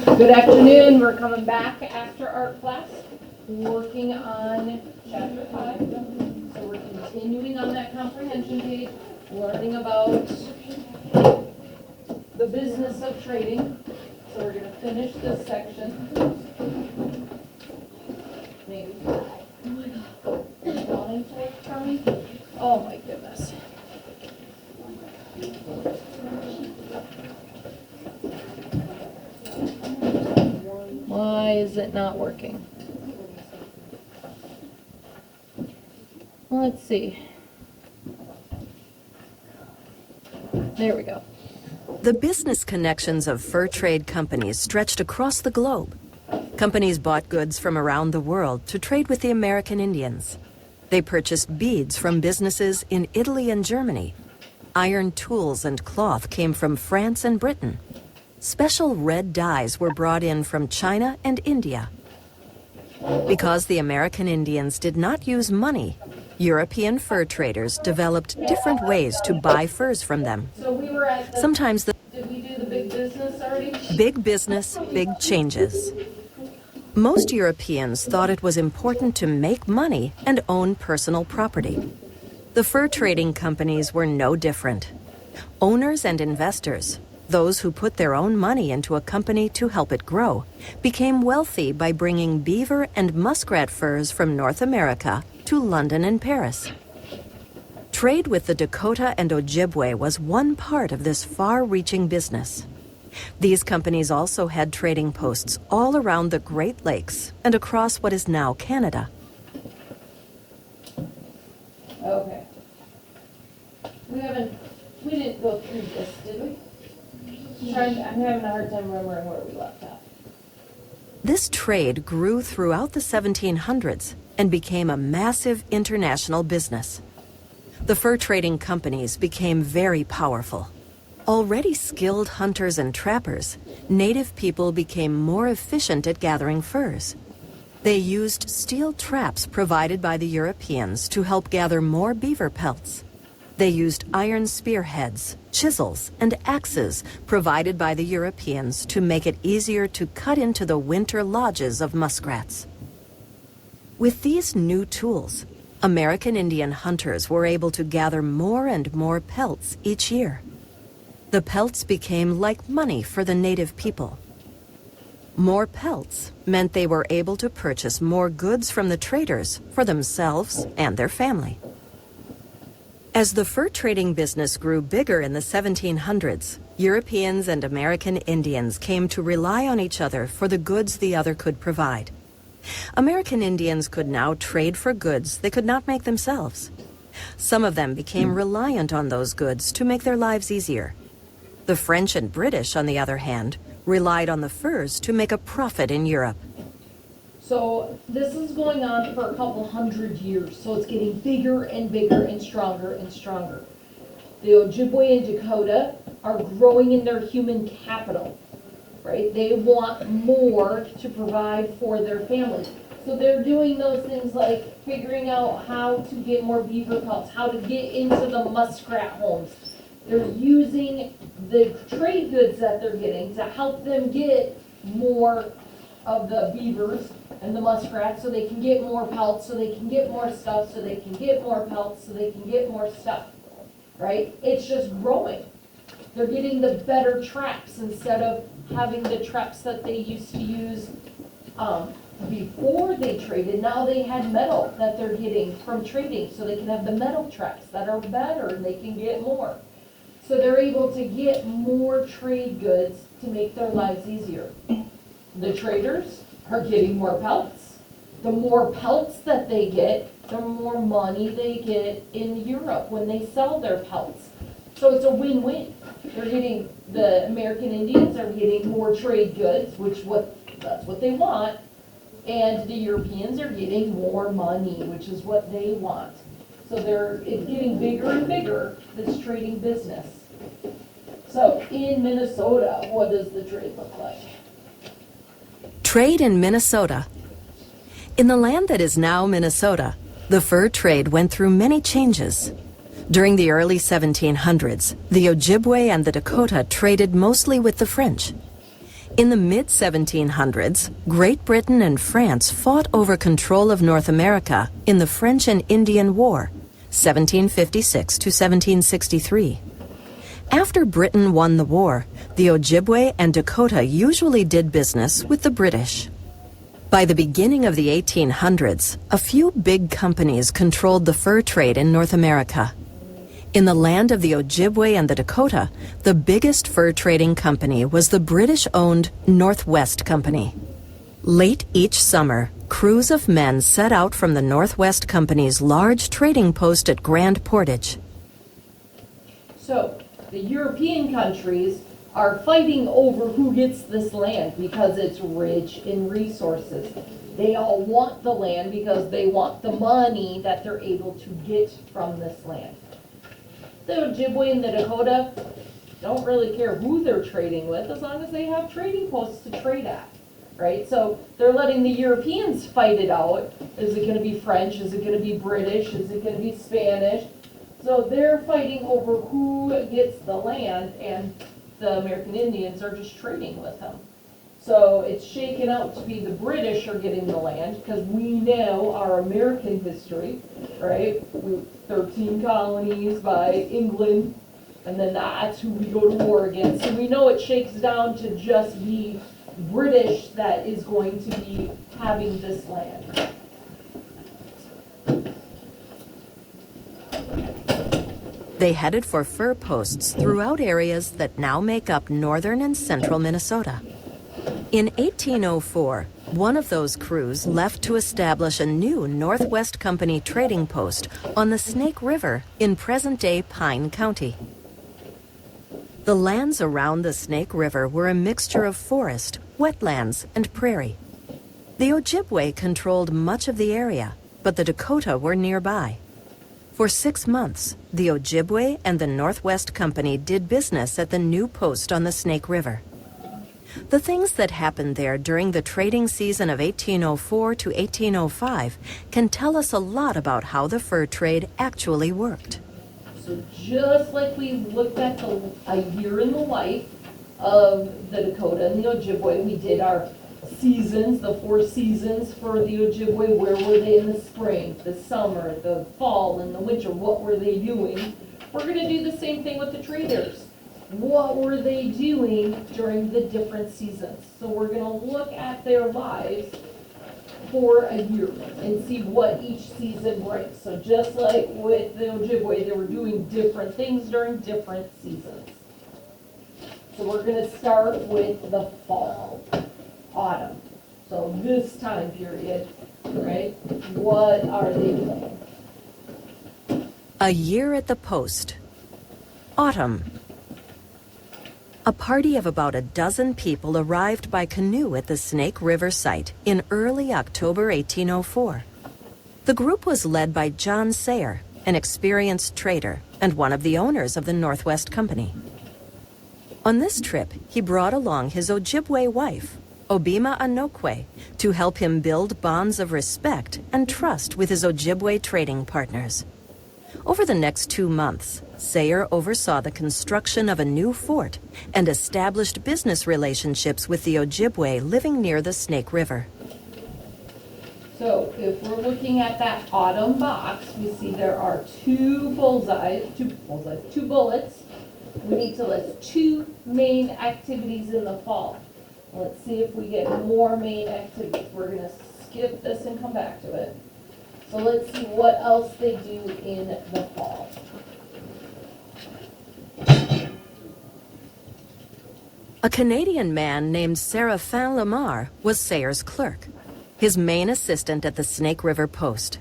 Good afternoon. We're coming back after art class, working on chapter 5. So we're continuing on that comprehension page, learning about the business of trading. So we're going to finish this section. Maybe. Oh my God. Is it dawning to work for me? Oh my goodness. Why is it not working? Let's see. There we go. The business connections of fur trade companies stretched across the globe. Companies bought goods from around the world to trade with the American Indians. They purchased beads from businesses in Italy and Germany. Iron tools and cloth came from France and Britain. Special red dyes were brought in from China and India. Because the American Indians did not use money, European fur traders developed different ways to buy furs from them. So we were at the, Sometimes the did we do the big business already? big business, big changes. Most Europeans thought it was important to make money and own personal property. The fur trading companies were no different. Owners and investors, those who put their own money into a company to help it grow, became wealthy by bringing beaver and muskrat furs from North America to London and Paris. Trade with the Dakota and Ojibwe was one part of this far-reaching business. These companies also had trading posts all around the Great Lakes and across what is now Canada. Okay. We didn't go through this, did we? I'm having a hard time remembering where we left off. This trade grew throughout the 1700s and became a massive international business. The fur trading companies became very powerful. Already skilled hunters and trappers, native people became more efficient at gathering furs. They used steel traps provided by the Europeans to help gather more beaver pelts. They used iron spearheads, chisels, and axes provided by the Europeans to make it easier to cut into the winter lodges of muskrats. With these new tools, American Indian hunters were able to gather more and more pelts each year. The pelts became like money for the native people. More pelts meant they were able to purchase more goods from the traders for themselves and their family. As the fur trading business grew bigger in the 1700s, Europeans and American Indians came to rely on each other for the goods the other could provide. American Indians could now trade for goods they could not make themselves. Some of them became reliant on those goods to make their lives easier. The French and British, on the other hand, relied on the furs to make a profit in Europe. So this is going on for a couple hundred years, so it's getting bigger and bigger and stronger and stronger. The Ojibwe and Dakota are growing in their human capital, right? They want more to provide for their families. So they're doing those things like figuring out how to get more beaver pelts, how to get into the muskrat homes. They're using the trade goods that they're getting to help them get more of the beavers and the muskrats so they can get more pelts, so they can get more stuff, so they can get more pelts, so they can get more stuff, right? It's just growing. They're getting the better traps instead of having the traps that they used to use before they traded. Now they had metal that they're getting from trading, so they can have the metal traps that are better and they can get more. So they're able to get more trade goods to make their lives easier. The traders are getting more pelts. The more pelts that they get, the more money they get in Europe when they sell their pelts. So it's a win-win. They're getting, the American Indians are getting more trade goods, that's what they want, and the Europeans are getting more money, which is what they want. So it's getting bigger and bigger, this trading business. So in Minnesota, what does the trade look like? Trade in Minnesota. In the land that is now Minnesota, the fur trade went through many changes. During the early 1700s, the Ojibwe and the Dakota traded mostly with the French. In the mid-1700s, Great Britain and France fought over control of North America in the French and Indian War, 1756 to 1763. After Britain won the war, the Ojibwe and Dakota usually did business with the British. By the beginning of the 1800s, a few big companies controlled the fur trade in North America. In the land of the Ojibwe and the Dakota, the biggest fur trading company was the British-owned Northwest Company. Late each summer, crews of men set out from the Northwest Company's large trading post at Grand Portage. So, the European countries are fighting over who gets this land because it's rich in resources. They all want the land because they want the money that they're able to get from this land. The Ojibwe and the Dakota don't really care who they're trading with as long as they have trading posts to trade at, right? So they're letting the Europeans fight it out. Is it going to be French? Is it going to be British? Is it going to be Spanish? So they're fighting over who gets the land, and the American Indians are just trading with them. So it's shaken out to be the British are getting the land because we know our American history, right? 13 colonies by England, and then that's who we go to war against. So we know it shakes down to just be British that is going to be having this land. They headed for fur posts throughout areas that now make up northern and central Minnesota. In 1804, one of those crews left to establish a new Northwest Company trading post on the Snake River in present-day Pine County. The lands around the Snake River were a mixture of forest, wetlands, and prairie. The Ojibwe controlled much of the area, but the Dakota were nearby. For 6 months, the Ojibwe and the Northwest Company did business at the new post on the Snake River. The things that happened there during the trading season of 1804 to 1805 can tell us a lot about how the fur trade actually worked. So just like we looked at a year in the life of the Dakota and the Ojibwe, we did our seasons, the 4 seasons for the Ojibwe. Where were they in the spring, the summer, the fall, and the winter? What were they doing? We're going to do the same thing with the traders. What were they doing during the different seasons? So we're going to look at their lives for a year and see what each season brings. So just like with the Ojibwe, they were doing different things during different seasons. So we're going to start with the fall, autumn. So this time period, right? What are they doing? A year at the post. Autumn. A party of about a dozen people arrived by canoe at the Snake River site in early October 1804. The group was led by John Sayer, an experienced trader and one of the owners of the Northwest Company. On this trip, he brought along his Ojibwe wife, Obima Anokwe, to help him build bonds of respect and trust with his Ojibwe trading partners. Over the next 2 months, Sayer oversaw the construction of a new fort and established business relationships with the Ojibwe living near the Snake River. So if we're looking at that autumn box, we see there are two bullets. We need to list 2 main activities in the fall. Let's see if we get more main activities. We're going to skip this and come back to it. So let's see what else they do in the fall. A Canadian man named Séraphin Lamar was Sayer's clerk, his main assistant at the Snake River post.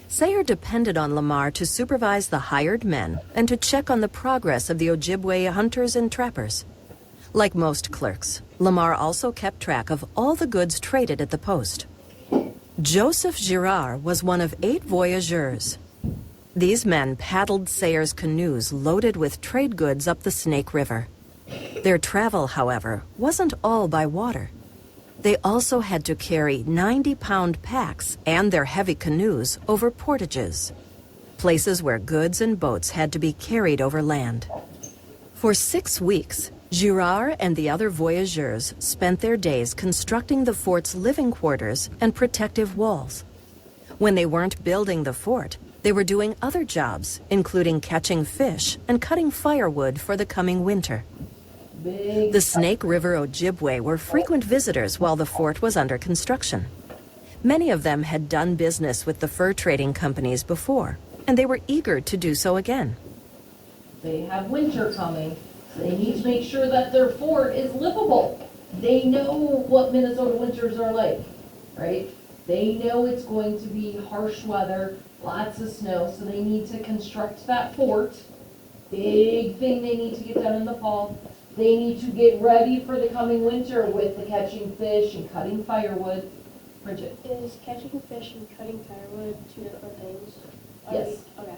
Sayer depended on Lamar to supervise the hired men and to check on the progress of the Ojibwe hunters and trappers. Like most clerks, Lamar also kept track of all the goods traded at the post. Joseph Girard was one of 8 voyageurs. These men paddled Sayer's canoes loaded with trade goods up the Snake River. Their travel, however, wasn't all by water. They also had to carry 90-pound packs and their heavy canoes over portages, places where goods and boats had to be carried over land. For 6 weeks, Girard and the other voyageurs spent their days constructing the fort's living quarters and protective walls. When they weren't building the fort, they were doing other jobs, including catching fish and cutting firewood for the coming winter. The Snake River Ojibwe were frequent visitors while the fort was under construction. Many of them had done business with the fur trading companies before, and they were eager to do so again. They have winter coming, so they need to make sure that their fort is livable. They know what Minnesota winters are like, right? They know it's going to be harsh weather, lots of snow, so they need to construct that fort. Big thing they need to get done in the fall. They need to get ready for the coming winter with the catching fish and cutting firewood. Bridget? Is catching fish and cutting firewood two different things? Yes. Okay.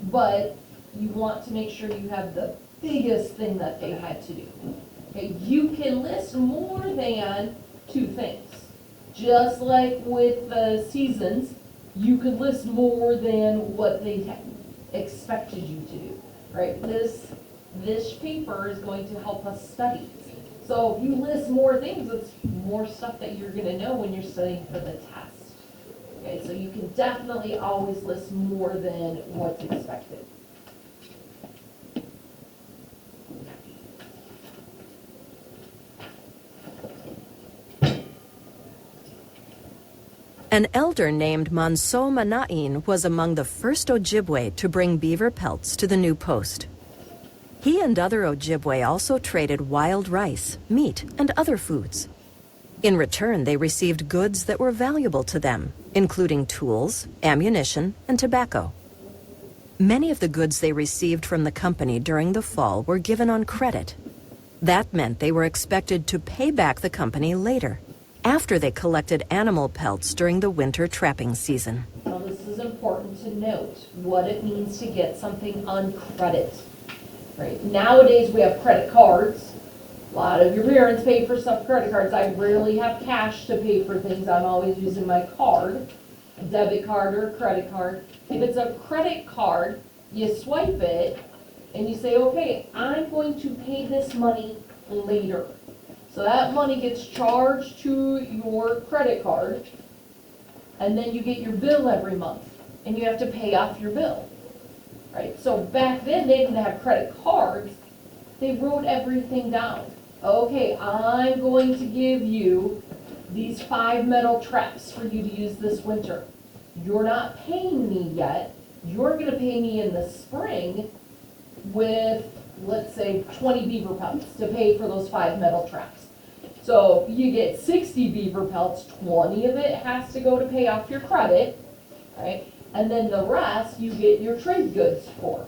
But you want to make sure you have the biggest thing that they had to do. Okay, you can list more than two things. Just like with the seasons, you could list more than what they expected you to do, right? This paper is going to help us study. So if you list more things, it's more stuff that you're going to know when you're studying for the test. Okay, so you can definitely always list more than what's expected. An elder named Manso Manain was among the first Ojibwe to bring beaver pelts to the new post. He and other Ojibwe also traded wild rice, meat, and other foods. In return, they received goods that were valuable to them, including tools, ammunition, and tobacco. Many of the goods they received from the company during the fall were given on credit. That meant they were expected to pay back the company later, after they collected animal pelts during the winter trapping season. Now this is important to note, what it means to get something on credit. Right? Nowadays we have credit cards. A lot of your parents pay for stuff with credit cards. I rarely have cash to pay for things. I'm always using my card, a debit card or a credit card. If it's a credit card, you swipe it and you say, okay, I'm going to pay this money later. So that money gets charged to your credit card, and then you get your bill every month, and you have to pay off your bill, right? So back then, they didn't have credit cards. They wrote everything down. Okay, I'm going to give you these 5 metal traps for you to use this winter. You're not paying me yet. You're going to pay me in the spring with, let's say, 20 beaver pelts to pay for those 5 metal traps. So you get 60 beaver pelts, 20 of it has to go to pay off your credit, right? And then the rest you get your trade goods for.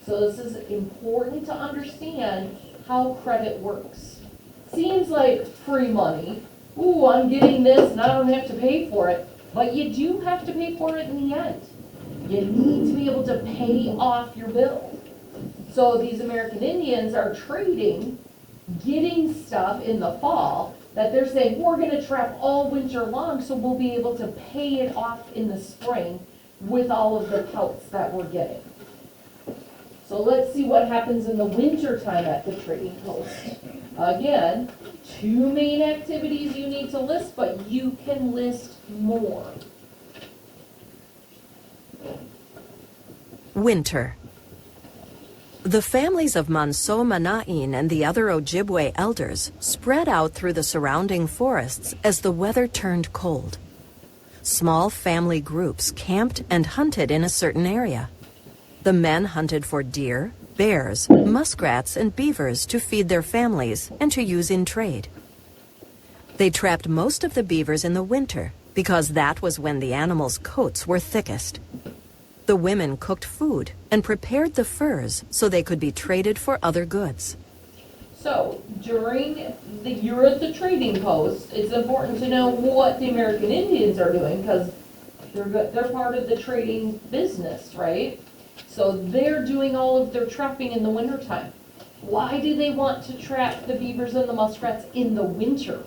So this is important to understand how credit works. Seems like free money. Ooh, I'm getting this and I don't have to pay for it. But you do have to pay for it in the end. You need to be able to pay off your bill. So these American Indians are trading, getting stuff in the fall that they're saying, we're going to trap all winter long, so we'll be able to pay it off in the spring with all of the pelts that we're getting. So let's see what happens in the winter time at the trading post. Again, 2 main activities you need to list, but you can list more. Winter. The families of Manso Manain and the other Ojibwe elders spread out through the surrounding forests as the weather turned cold. Small family groups camped and hunted in a certain area. The men hunted for deer, bears, muskrats, and beavers to feed their families and to use in trade. They trapped most of the beavers in the winter because that was when the animals' coats were thickest. The women cooked food and prepared the furs so they could be traded for other goods. So during the year at the trading post, it's important to know what the American Indians are doing because they're part of the trading business, right? So they're doing all of their trapping in the wintertime. Why do they want to trap the beavers and the muskrats in the winter?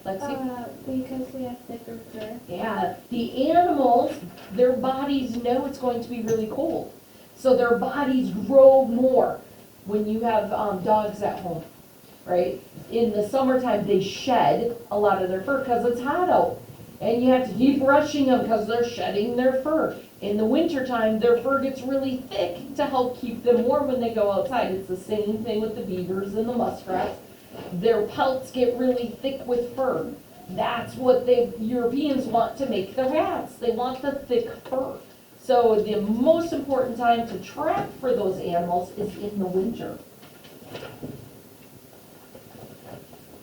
Because they have thicker fur. Yeah, the animals, their bodies know it's going to be really cold. So their bodies grow more. when you have dogs at home, right? In the summertime, they shed a lot of their fur because it's hot out. And you have to keep brushing them because they're shedding their fur. In the wintertime, their fur gets really thick to help keep them warm when they go outside. It's the same thing with the beavers and the muskrats. Their pelts get really thick with fur. That's what the Europeans want to make their hats. They want the thick fur. So the most important time to trap for those animals is in the winter.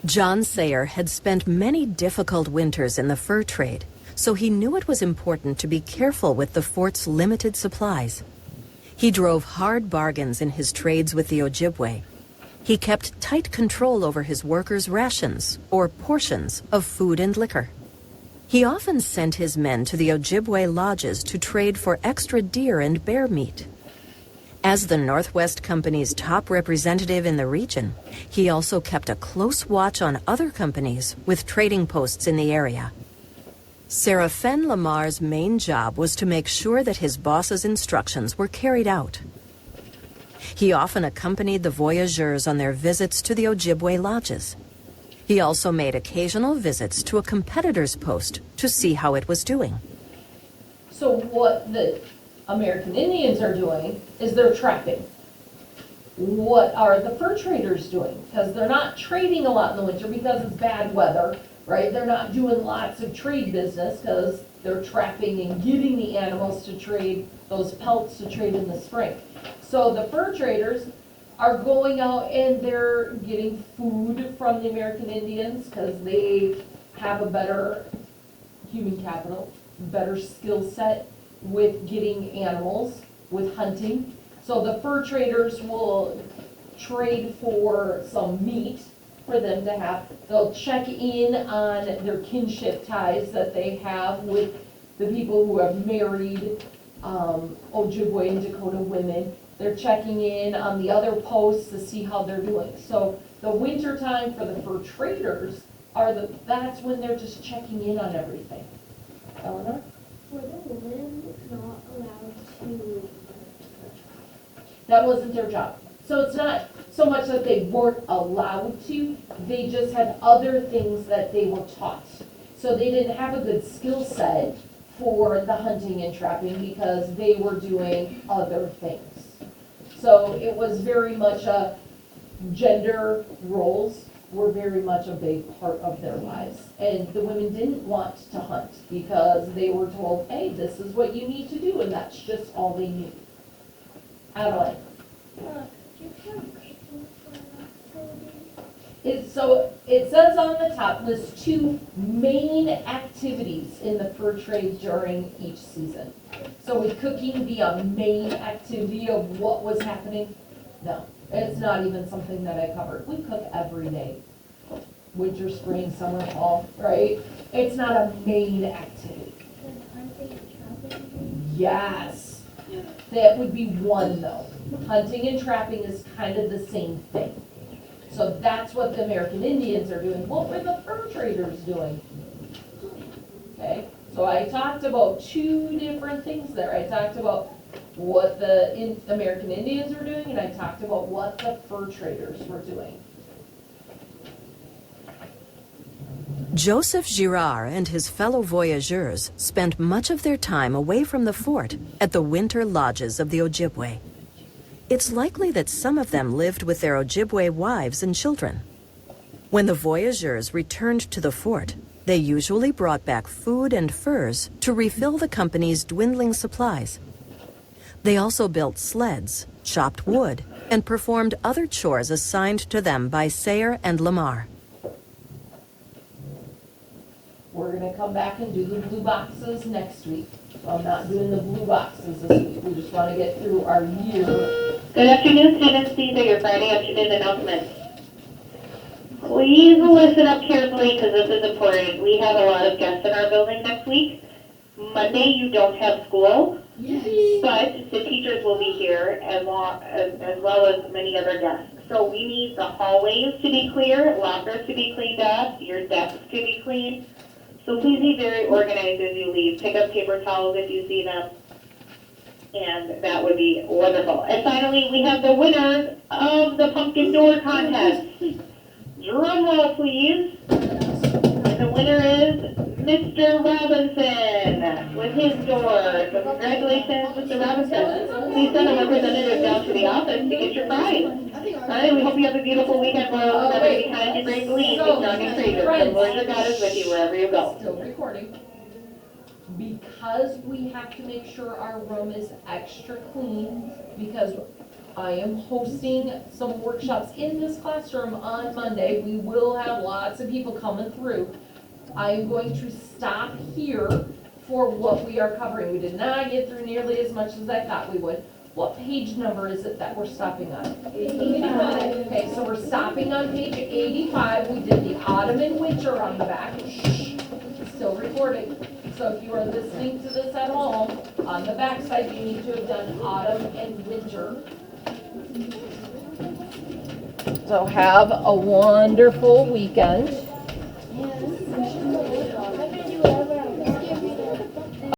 John Sayer had spent many difficult winters in the fur trade, so he knew it was important to be careful with the fort's limited supplies. He drove hard bargains in his trades with the Ojibwe. He kept tight control over his workers' rations, or portions, of food and liquor. He often sent his men to the Ojibwe lodges to trade for extra deer and bear meat. As the Northwest Company's top representative in the region, he also kept a close watch on other companies with trading posts in the area. Séraphin Lamar's main job was to make sure that his boss's instructions were carried out. He often accompanied the voyageurs on their visits to the Ojibwe lodges. He also made occasional visits to a competitor's post to see how it was doing. So what the American Indians are doing is they're trapping. What are the fur traders doing? Because they're not trading a lot in the winter because it's bad weather, right? They're not doing lots of trade business because they're trapping and getting the animals to trade, those pelts to trade in the spring. So the fur traders are going out and they're getting food from the American Indians because they have a better human capital, better skill set with getting animals, with hunting. So the fur traders will trade for some meat for them to have. They'll check in on their kinship ties that they have with the people who have married Ojibwe and Dakota women. They're checking in on the other posts to see how they're doing. So the winter time for the fur traders that's when they're just checking in on everything. Eleanor? Were the women not allowed to? That wasn't their job. So it's not so much that they weren't allowed to, they just had other things that they were taught. So they didn't have a good skill set for the hunting and trapping because they were doing other things. So it was very much gender roles were very much a big part of their lives. And the women didn't want to hunt because they were told, hey, this is what you need to do, and that's just all they knew. Adelaide. So it says on the top, lists 2 main activities in the fur trade during each season. So would cooking be a main activity of what was happening? No, it's not even something that I covered. We cook every day. Winter, spring, summer, fall, right? It's not a main activity. Yes. That would be one though. Hunting and trapping is kind of the same thing. So that's what the American Indians are doing. What were the fur traders doing? Okay, so I talked about 2 different things there. I talked about what the American Indians were doing, and I talked about what the fur traders were doing. Joseph Girard and his fellow voyageurs spent much of their time away from the fort at the winter lodges of the Ojibwe. It's likely that some of them lived with their Ojibwe wives and children. When the voyageurs returned to the fort, they usually brought back food and furs to refill the company's dwindling supplies. They also built sleds, chopped wood, and performed other chores assigned to them by Sayer and Lamar. We're gonna come back and do the blue boxes next week. So I'm not doing the blue boxes this week. We just wanna get through our year. Good afternoon, students. These are your Friday afternoon announcements. Please listen up carefully because this is important. We have a lot of guests in our building next week. Monday, you don't have school, but the teachers will be here as well as many other guests. So we need the hallways to be clear, lockers to be cleaned up, your desks to be clean. So please be very organized as you leave. Pick up paper towels if you see them. and that would be wonderful. And finally, we have the winners of the pumpkin door contest. Drum roll, please. And the winner is Mr. Robinson with his door. So congratulations, Mr. Robinson. Please send a representative down to the office to get your prize. All right, we hope you have a beautiful weekend, Rose. Remember to be kind, be brave, believe, be strong and courageous. The Lord your God is with you wherever you go. Still recording. Because we have to make sure our room is extra clean, because I am hosting some workshops in this classroom on Monday. We will have lots of people coming through. I am going to stop here for what we are covering. We did not get through nearly as much as I thought we would. What page number is it that we're stopping on? 85. Okay, so we're stopping on page 85. We did the autumn and winter on the back. Still recording. So if you are listening to this at home, on the back side, you need to have done autumn and winter. So have a wonderful weekend.